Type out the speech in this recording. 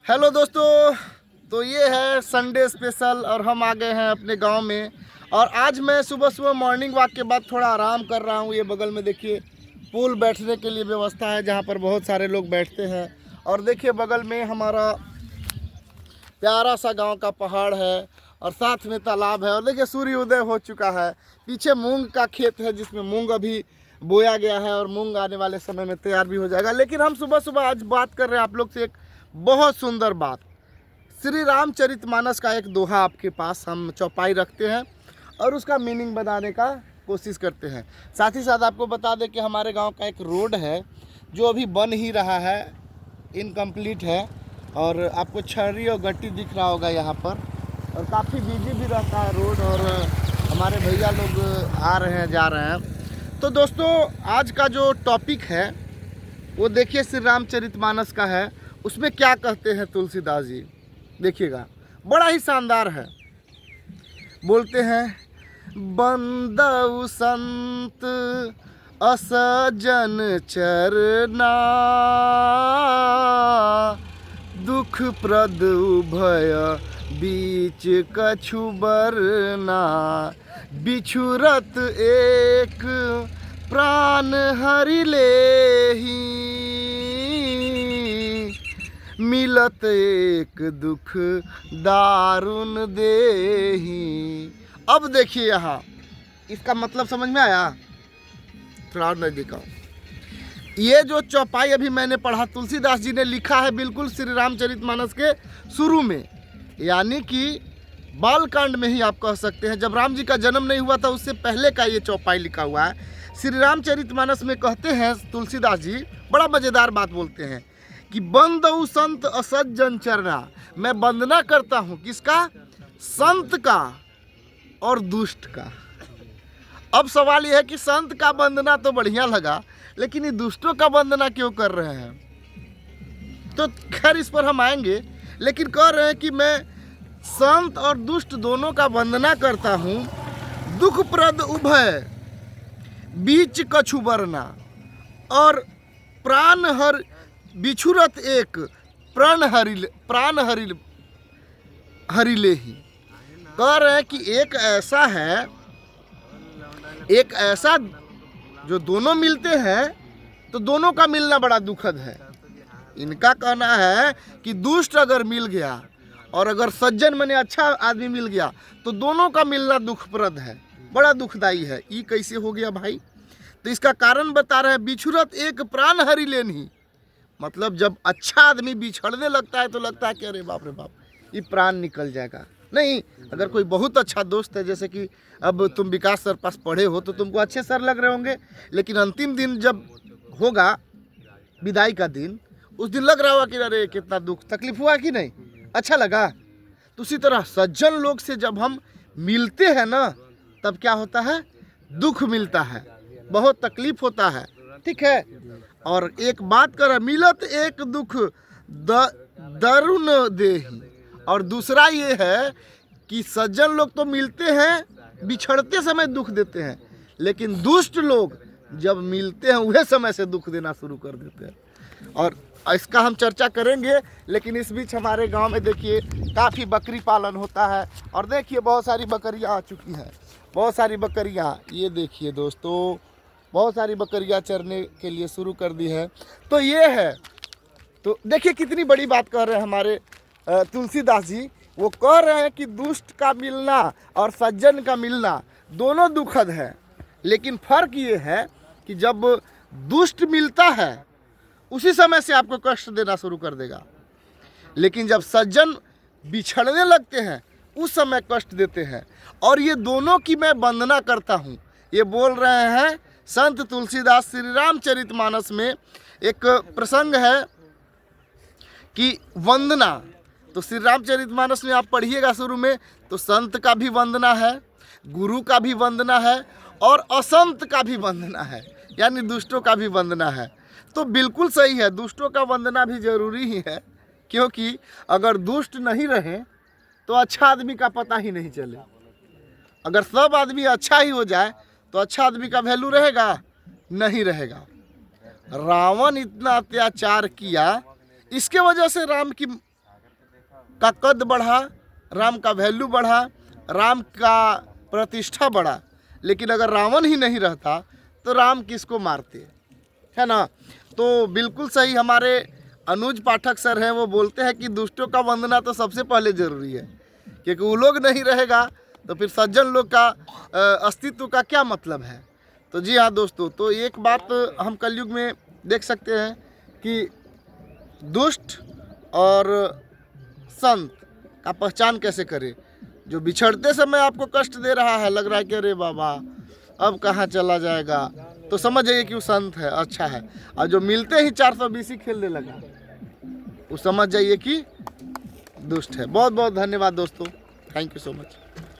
Hello दोस्तों, तो ये है संडे स्पेशल और हम आ गए हैं अपने गांव में। और आज मैं सुबह सुबह मॉर्निंग वॉक के बाद थोड़ा आराम कर रहा हूँ। ये बगल में देखिए पूल बैठने के लिए व्यवस्था है जहाँ पर बहुत सारे लोग बैठते हैं। और देखिए बगल में हमारा प्यारा सा गांव का पहाड़ है और साथ में तालाब है। और देखिए सूर्य उदय हो चुका है। पीछे मूंग का खेत है जिसमें मूंग अभी बोया गया है और मूंग आने वाले समय में तैयार भी हो जाएगा। लेकिन हम सुबह सुबह आज बात कर रहे हैं आप लोग से एक बहुत सुंदर बात। श्री रामचरितमानस का एक दोहा आपके पास हम चौपाई रखते हैं और उसका मीनिंग बताने का कोशिश करते हैं। साथ ही साथ आपको बता दें कि हमारे गांव का एक रोड है जो अभी बन ही रहा है, इनकम्प्लीट है। और आपको छर्री और गट्टी दिख रहा होगा यहाँ पर। और काफ़ी बिजी भी रहता है रोड और हमारे भैया लोग आ रहे हैं जा रहे हैं। तो दोस्तों आज का जो टॉपिक है वो देखिए श्री रामचरितमानस का है। उसमें क्या कहते हैं तुलसीदास जी, देखिएगा, बड़ा ही शानदार है। बोलते हैं बंदउ संत असजन चरना, दुख प्रद उभय बीच कछु बरना, बिछुरत एक प्राण हरि लेहि, मिलत एक दुख दारुण देही। अब देखिए यहाँ इसका मतलब समझ में आया? थोड़ा और नजदीक आओ। ये जो चौपाई अभी मैंने पढ़ा तुलसीदास जी ने लिखा है बिल्कुल श्री रामचरितमानस के शुरू में, यानी कि बालकांड में ही आप कह सकते हैं। जब राम जी का जन्म नहीं हुआ था उससे पहले का ये चौपाई लिखा हुआ है। श्री रामचरितमानस में कहते हैं तुलसीदास जी, बड़ा मज़ेदार बात बोलते हैं कि बंदउ संत असज्जन चरना, मैं वंदना करता हूँ किसका? संत का और दुष्ट का। अब सवाल यह है कि संत का वंदना तो बढ़िया लगा, लेकिन ये दुष्टों का वंदना क्यों कर रहे हैं? तो खैर इस पर हम आएंगे। लेकिन कह रहे हैं कि मैं संत और दुष्ट दोनों का वंदना करता हूँ। दुख प्रद उभय बीच कछु बरना, और प्राण हर बिछुरत एक प्राण हरि लेहि। कह रहे हैं कि एक ऐसा जो दोनों मिलते हैं तो दोनों का मिलना बड़ा दुखद है। इनका कहना है कि दुष्ट अगर मिल गया और अगर सज्जन माने अच्छा आदमी मिल गया तो दोनों का मिलना दुखप्रद है, बड़ा दुखदाई है। ये कैसे हो गया भाई? तो इसका कारण बता रहे हैं, बिछुरत एक प्राण हरि लेहि। मतलब जब अच्छा आदमी बिछड़ने लगता है तो लगता है कि अरे बाप रे बाप, ये प्राण निकल जाएगा। नहीं, अगर कोई बहुत अच्छा दोस्त है, जैसे कि अब तुम विकास सर पास पढ़े हो तो तुमको अच्छे सर लग रहे होंगे, लेकिन अंतिम दिन जब होगा विदाई का दिन, उस दिन लग रहा होगा कि अरे कितना दुख तकलीफ हुआ कि नहीं, अच्छा लगा। तो उसी तरह सज्जन लोग से जब हम मिलते हैं ना, तब क्या होता है? दुख मिलता है, बहुत तकलीफ होता है, ठीक है। और एक बात कर, मिलत एक दुख दारुण देहि। और दूसरा ये है कि सज्जन लोग तो मिलते हैं, बिछड़ते समय दुख देते हैं, लेकिन दुष्ट लोग जब मिलते हैं वह समय से दुख देना शुरू कर देते हैं। और इसका हम चर्चा करेंगे। लेकिन इस बीच हमारे गांव में देखिए काफ़ी बकरी पालन होता है। और देखिए बहुत सारी बकरियां आ चुकी हैं, बहुत सारी बकरियां, ये देखिए दोस्तों, बहुत सारी बकरियां चरने के लिए शुरू कर दी है। तो ये है, तो देखिए कितनी बड़ी बात कह रहे हैं हमारे तुलसीदास जी। वो कह रहे हैं कि दुष्ट का मिलना और सज्जन का मिलना दोनों दुखद है, लेकिन फर्क ये है कि जब दुष्ट मिलता है उसी समय से आपको कष्ट देना शुरू कर देगा, लेकिन जब सज्जन बिछड़ने लगते हैं उस समय कष्ट देते हैं। और ये दोनों की मैं वंदना करता हूँ, ये बोल रहे हैं संत तुलसीदास। श्री रामचरितमानस में एक प्रसंग है कि वंदना, तो श्री रामचरितमानस में आप पढ़िएगा शुरू में, तो संत का भी वंदना है, गुरु का भी वंदना है और असंत का भी वंदना है, यानी दुष्टों का भी वंदना है। तो बिल्कुल सही है, दुष्टों का वंदना भी जरूरी ही है, क्योंकि अगर दुष्ट नहीं रहे तो अच्छा आदमी का पता ही नहीं चले। अगर सब आदमी अच्छा ही हो जाए तो अच्छा आदमी का वैल्यू रहेगा? नहीं रहेगा। रावण इतना अत्याचार किया, इसके वजह से राम की का कद बढ़ा, राम का वैल्यू बढ़ा, राम का प्रतिष्ठा बढ़ा। लेकिन अगर रावण ही नहीं रहता तो राम किसको मारते, है ना। तो बिल्कुल सही हमारे अनुज पाठक सर हैं, वो बोलते हैं कि दुष्टों का वंदना तो सबसे पहले ज़रूरी है, क्योंकि वो लोग नहीं रहेगा तो फिर सज्जन लोग का अस्तित्व का क्या मतलब है। तो जी हाँ दोस्तों, तो एक बात हम कलयुग में देख सकते हैं कि दुष्ट और संत का पहचान कैसे करें। जो बिछड़ते समय आपको कष्ट दे रहा है, लग रहा है कि अरे बाबा अब कहाँ चला जाएगा, तो समझ जाइए कि वो संत है, अच्छा है। और जो मिलते ही 420 खेलने लगा, वो समझ जाइए कि दुष्ट है। बहुत बहुत धन्यवाद दोस्तों, थैंक यू सो मच।